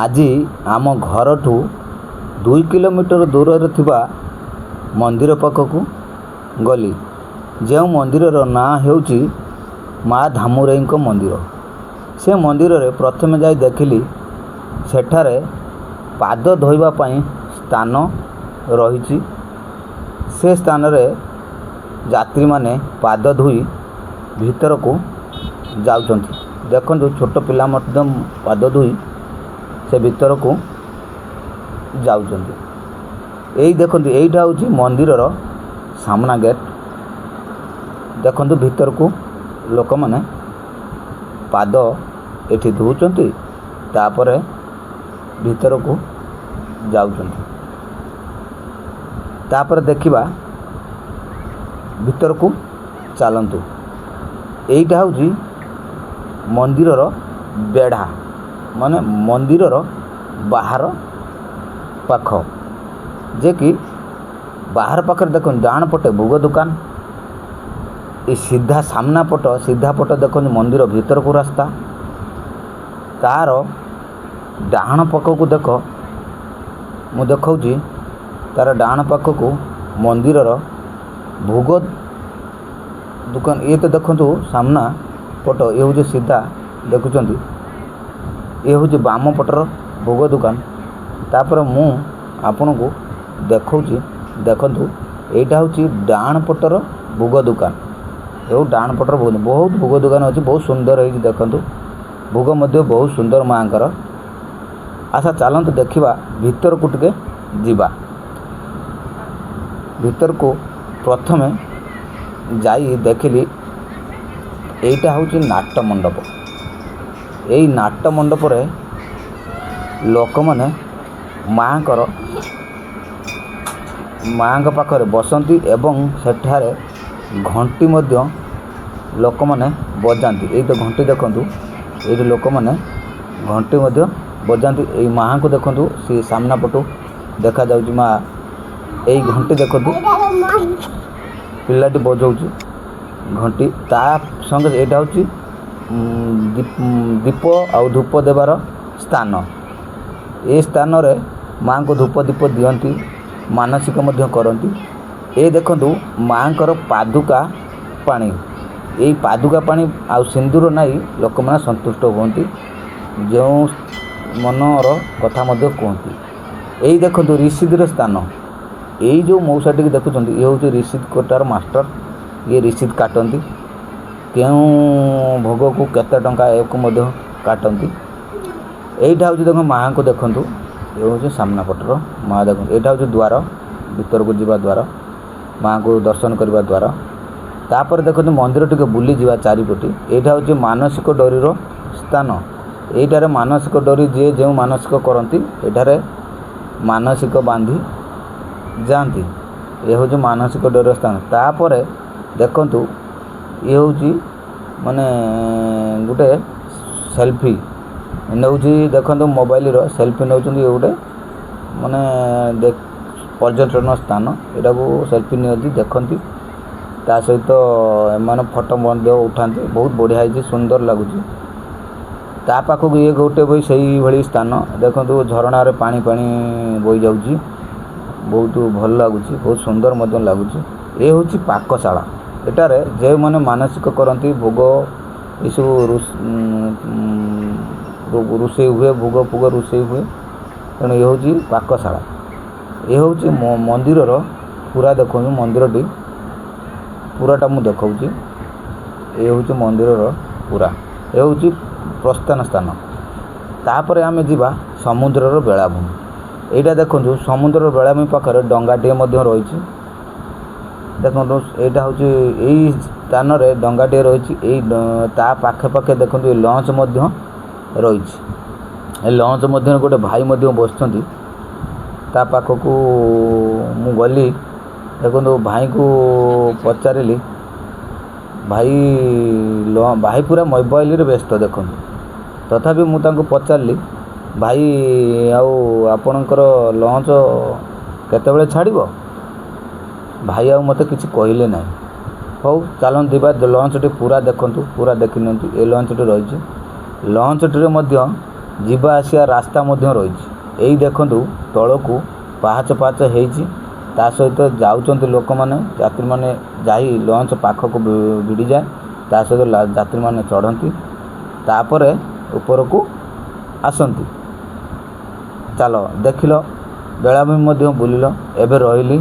ଆଜି ଆମ ଘରଠୁ 2 କିଲୋମିଟର ଦୂରରେ ଥିବା ମନ୍ଦିର ପାଖକୁ ଗଲି। ଯେଉଁ ମନ୍ଦିରର ନାଁ ହେଉଛି ମା ଧାମୁରାଇଙ୍କ ମନ୍ଦିର। ସେ ମନ୍ଦିରରେ ପ୍ରଥମେ ଯାଇ ଦେଖିଲି ସେଠାରେ ପାଦ ଧୋଇବା ପାଇଁ ସ୍ଥାନ ରହିଛି। ସେ ସ୍ଥାନରେ ଯାତ୍ରୀମାନେ ପାଦ ଧୋଇ ଭିତରକୁ ଯାଉଛନ୍ତି। ଦେଖନ୍ତୁ ଛୋଟ ପିଲା ମଧ୍ୟ ପାଦ ଧୋଇ ସେ ଭିତରକୁ ଯାଉଛନ୍ତି। ଏଇ ଦେଖନ୍ତୁ ଏଇଟା ହେଉଛି ମନ୍ଦିରର ସାମ୍ନା ଗେଟ୍। ଦେଖନ୍ତୁ ଭିତରକୁ ଲୋକମାନେ ପାଦ ଏଠି ଧୋଉଛନ୍ତି, ତାପରେ ଭିତରକୁ ଯାଉଛନ୍ତି। ତାପରେ ଦେଖିବା ଭିତରକୁ ଚାଲନ୍ତୁ। ଏଇଟା ହେଉଛି ମନ୍ଦିରର ବେଢ଼ା, ମାନେ ମନ୍ଦିରର ବାହାର ପାଖ, ଯେ କି ବାହାର ପାଖରେ ଦେଖନ୍ତୁ ଡାହାଣ ପଟେ ଭୋଗ ଦୋକାନ, ଏ ସିଧା ସାମ୍ନା ସିଧା ପଟ ଦେଖନ୍ତୁ ମନ୍ଦିର ଭିତରକୁ ରାସ୍ତା। ତାର ଡାହାଣ ପାଖକୁ ଦେଖ, ମୁଁ ଦେଖାଉଛି ତାର ଡାହାଣ ପାଖକୁ ମନ୍ଦିରର ଭୋଗ ଦୋକାନ। ଇଏ ତ ଦେଖନ୍ତୁ ସାମ୍ନା ପଟ, ଇଏ ହେଉଛି ସିଧା ଦେଖୁଛନ୍ତି, ଇଏ ହେଉଛି ବାମ ପଟର ଭୋଗ ଦୋକାନ। ତାପରେ ମୁଁ ଆପଣଙ୍କୁ ଦେଖାଉଛି, ଦେଖନ୍ତୁ ଏଇଟା ହେଉଛି ଡାହାଣ ପଟର ଭୋଗ ଦୋକାନ। ଏଉ ଡାହାଣ ପଟର ବହୁତ ଭୋଗ ଦୋକାନ ଅଛି, ବହୁତ ସୁନ୍ଦର ହେଇଛି। ଦେଖନ୍ତୁ ଭୋଗ ମଧ୍ୟ ବହୁତ ସୁନ୍ଦର ମାଆଙ୍କର। ଆଚ୍ଛା ଚାଲନ୍ତୁ ଦେଖିବା ଭିତରକୁ ଟିକେ ଯିବା। ଭିତରକୁ ପ୍ରଥମେ ଯାଇ ଦେଖିଲି ଏଇଟା ହେଉଛି ନାଟ ମଣ୍ଡପ। ଏଇ ନାଟ ମଣ୍ଡପରେ ଲୋକମାନେ ମାଆଙ୍କ ପାଖରେ ବସନ୍ତି ଏବଂ ସେଠାରେ ଘଣ୍ଟି ମଧ୍ୟ ଲୋକମାନେ ବଜାନ୍ତି। ଏଇ ତ ଘଣ୍ଟି ଦେଖନ୍ତୁ, ଏଇଠି ଲୋକମାନେ ଘଣ୍ଟି ମଧ୍ୟ ବଜାନ୍ତି। ଏଇ ମାଆଙ୍କୁ ଦେଖନ୍ତୁ, ସେ ସାମ୍ନା ପଟୁ ଦେଖାଯାଉଛି ମା। ଏଇ ଘଣ୍ଟି ଦେଖନ୍ତୁ ପିଲାଟି ବଜାଉଛି ଘଣ୍ଟି। ତା ସଙ୍ଗେ ଏଇଟା ହେଉଛି ଦୀପ ଆଉ ଧୂପ ଦେବାର ସ୍ଥାନ। ଏ ସ୍ଥାନରେ ମାଆଙ୍କୁ ଧୂପ ଦୀପ ଦିଅନ୍ତି, ମାନସିକ ମଧ୍ୟ କରନ୍ତି। ଏ ଦେଖନ୍ତୁ ମାଆଙ୍କର ପାଦୁକା ପାଣି। ଏଇ ପାଦୁକା ପାଣି ଆଉ ସିନ୍ଦୁର ନାଇ ଲୋକମାନେ ସନ୍ତୁଷ୍ଟ ହୁଅନ୍ତି, ଯେଉଁ ମନର କଥା ମଧ୍ୟ କୁହନ୍ତି। ଏଇ ଦେଖନ୍ତୁ ରସିଦର ସ୍ଥାନ। ଏଇ ଯେଉଁ ମଉସାଟିକି ଦେଖୁଛନ୍ତି, ଇଏ ହେଉଛି ରସିଦ କଟାର ମାଷ୍ଟର। ଇଏ ରସିଦ କାଟନ୍ତି, କେଉଁ ଭୋଗକୁ କେତେ ଟଙ୍କା ଏକୁ ମଧ୍ୟ କାଟନ୍ତି। ଏଇଟା ହେଉଛି ଦେଖନ୍ତୁ ମାଆଙ୍କୁ ଦେଖନ୍ତୁ, ଏ ହେଉଛି ସାମ୍ନା ପଟର ମା। ଦେଖନ୍ତୁ ଏଇଟା ହେଉଛି ଦ୍ୱାର, ଭିତରକୁ ଯିବା ଦ୍ୱାର, ମାଆଙ୍କୁ ଦର୍ଶନ କରିବା ଦ୍ୱାର। ତାପରେ ଦେଖନ୍ତୁ ମନ୍ଦିର ଟିକେ ବୁଲିଯିବା ଚାରିପଟେ। ଏଇଟା ହେଉଛି ମାନସିକ ଡୋରିର ସ୍ଥାନ। ଏଇଟାରେ ମାନସିକ ଡୋରି ଯିଏ ଯେଉଁ ମାନସିକ କରନ୍ତି ଏଠାରେ ମାନସିକ ବାନ୍ଧି ଯାଆନ୍ତି। ଏ ହେଉଛି ମାନସିକ ଡୋରିର ସ୍ଥାନ। ତାପରେ ଦେଖନ୍ତୁ ଇଏ ହେଉଛି ମାନେ ଗୋଟେ ସେଲ୍ଫି ନେଉଛି। ଦେଖନ୍ତୁ ମୋବାଇଲର ସେଲ୍ଫି ନେଉଛନ୍ତି। ଇଏ ଗୋଟେ ମାନେ ପର୍ଯ୍ୟଟନ ସ୍ଥାନ, ଏଟାକୁ ସେଲ୍ଫି ନିଅନ୍ତି, ଦେଖନ୍ତି। ତା ସହିତ ଏମାନେ ଫଟୋ ମଧ୍ୟ ଉଠାନ୍ତି। ବହୁତ ବଢ଼ିଆ ହେଇଛି, ସୁନ୍ଦର ଲାଗୁଛି। ତା ପାଖକୁ ଇଏ ଗୋଟେ ବି ସେଇଭଳି ସ୍ଥାନ। ଦେଖନ୍ତୁ ଝରଣାରେ ପାଣି ବୋହି ଯାଉଛି, ବହୁତ ଭଲ ଲାଗୁଛି, ବହୁତ ସୁନ୍ଦର ମଧ୍ୟ ଲାଗୁଛି। ଏ ହେଉଛି ପାକଶାଳା। ଏଠାରେ ଯେଉଁମାନେ ମାନସିକ କରନ୍ତି ଭୋଗ ଏସବୁ ରୋଷେଇ ହୁଏ, ଭୋଗ ଫୋଗ ରୋଷେଇ ହୁଏ। ତେଣୁ ଏ ହେଉଛି ପାକଶାଳା। ଏ ହେଉଛି ମନ୍ଦିରର ପୁରା ଦେଖନ୍ତୁ, ମନ୍ଦିରଟି ପୁରାଟା ମୁଁ ଦେଖାଉଛି। ଏ ହେଉଛି ମନ୍ଦିରର ପୁରା, ଏ ହେଉଛି ପ୍ରସ୍ଥାନ ସ୍ଥାନ। ତାପରେ ଆମେ ଯିବା ସମୁଦ୍ରର ବେଳାଭୂମି। ଏଇଟା ଦେଖନ୍ତୁ ସମୁଦ୍ରର ବେଳାଭୂମି ପାଖରେ ଡଙ୍ଗାଟିଏ ମଧ୍ୟ ରହିଛି। ଦେଖନ୍ତୁ ଏଇଟା ହେଉଛି ଏଇ ସ୍ଥାନରେ ଡଙ୍ଗାଟିଏ ରହିଛି। ଏଇ ତା ପାଖେ ଦେଖନ୍ତୁ ଏ ଲଞ୍ଚ ମଧ୍ୟ ରହିଛି। ଏ ଲଞ୍ଚ ମଧ୍ୟରେ ଗୋଟେ ଭାଇ ମଧ୍ୟ ବସିଛନ୍ତି। ତା ପାଖକୁ ମୁଁ ଗଲି, ଦେଖନ୍ତୁ ଭାଇଙ୍କୁ ପଚାରିଲି, ଭାଇ ପୁରା ମୋବାଇଲରେ ବ୍ୟସ୍ତ ଦେଖନ୍ତୁ। ତଥାପି ମୁଁ ତାଙ୍କୁ ପଚାରିଲି, ଭାଇ ଆଉ ଆପଣଙ୍କର ଲଞ୍ଚ କେତେବେଳେ ଛାଡ଼ିବ? ଭାଇ ଆଉ ମୋତେ କିଛି କହିଲେ ନାହିଁ। ହଉ ଚାଲନ୍ତୁ ଯିବା, ଲଞ୍ଚଟି ପୁରା ଦେଖନ୍ତୁ, ପୁରା ଦେଖିନିଅନ୍ତୁ। ଏ ଲଞ୍ଚଟି ରହିଛି। ଲଞ୍ଚଟିରେ ମଧ୍ୟ ଯିବା ଆସିବା ରାସ୍ତା ମଧ୍ୟ ରହିଛି। ଏଇ ଦେଖନ୍ତୁ ତଳକୁ ପାହାଚ ପାହାଚ ହେଇଛି, ତା ସହିତ ଯାଉଛନ୍ତି ଲୋକମାନେ, ଯାତ୍ରୀମାନେ ଯାଇ ଲଞ୍ଚ ପାଖକୁ ଭିଡ଼ିଯାଏ, ତା ସହିତ ଯାତ୍ରୀମାନେ ଚଢ଼ନ୍ତି, ତାପରେ ଉପରକୁ ଆସନ୍ତି। ଚାଲ ଦେଖିଲ, ବେଳାଭୂମି ମଧ୍ୟ ବୁଲିଲ। ଏବେ ରହିଲି।